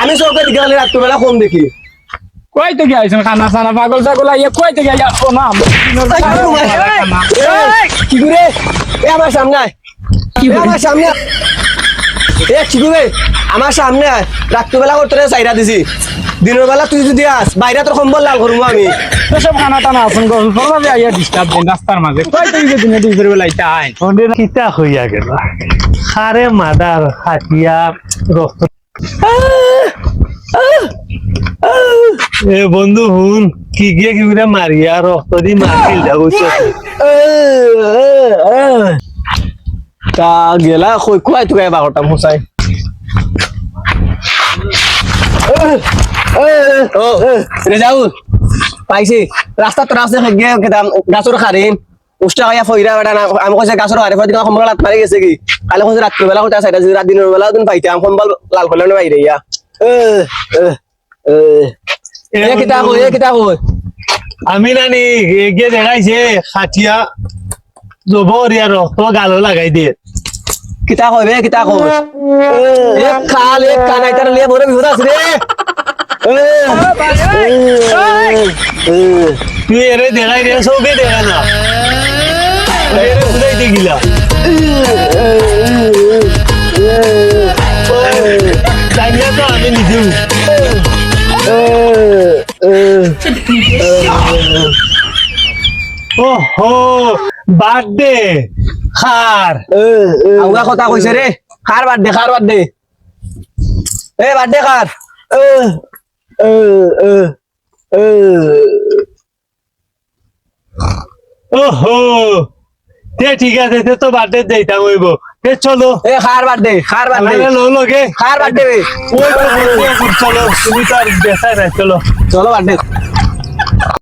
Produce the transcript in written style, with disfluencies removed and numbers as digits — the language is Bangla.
আমি সরকার দিকে রাত্রিবেলা কম দেখি কই থেকে আইছেন খানা খানা পাগল ছাগল আইয়া কই থেকে আইয়া না কি করে আমার সামনে আমার সামনে আমার সামনে রাত্রিবেলা করতে চাইরা দিছি দিনের বেলা তুই যদি আস বাইরে তোর সম্বল লাল করবো আমি সব খানা টানা আছেন গল্পভাবে আইয়া ডিস্টার্ব দেন রাস্তার মাঝে কই থেকে দিনে দুপুর বেলা আইতা আই কিতা হইয়া গেল খারে মাদার খাটিয়া রক্ত এ বন্ধু হুন কি গিয়ে কি করে মারিয়া রক্ত দি মারছিল যাগুছে তা গেলা কই কই তুই বাগটা মুসাই রে যাও পাইছি রাস্তা তো রাস্তা গিয়ে গাছর খারিম উষ্টা খাইয়া ফইরা বেটা না আমি কইছে গাছর খারে ফইরা সম্বল লাত মারি গেছে কি কালে কইছে রাত্রি বেলা কইতা সাইডা রাত দিনের বেলা তুমি পাইতাম সম্বল লাল করলে বাইরে ইয়া আমি নানি এগিয়ে দেখাইছে খাটিয়া জবরিয়া রক্ত গালো লাগাই দিয়ে কিতা কইবে কিতা কই এক খাল এক কানাই তার লিয়ে বড় বিপদ আছে রে তুই এরে দেখাই রে সবে দেখা না এরে বুঝাই দিয়ে গিলা জানিয়া তো আমি নিজেও ওহো বার্থডে খার আউগা কথা কইছে রে খার বার্থডে এ বার্থডে খার ওহো তে ঠিক আছে তে তো বার্থডে যাইতাম হইব তে চলো এ খার বার্থডে লো লগে খার বার্থডে চলো তুমি তো আর বেসায় না চলো চলো বার্থডে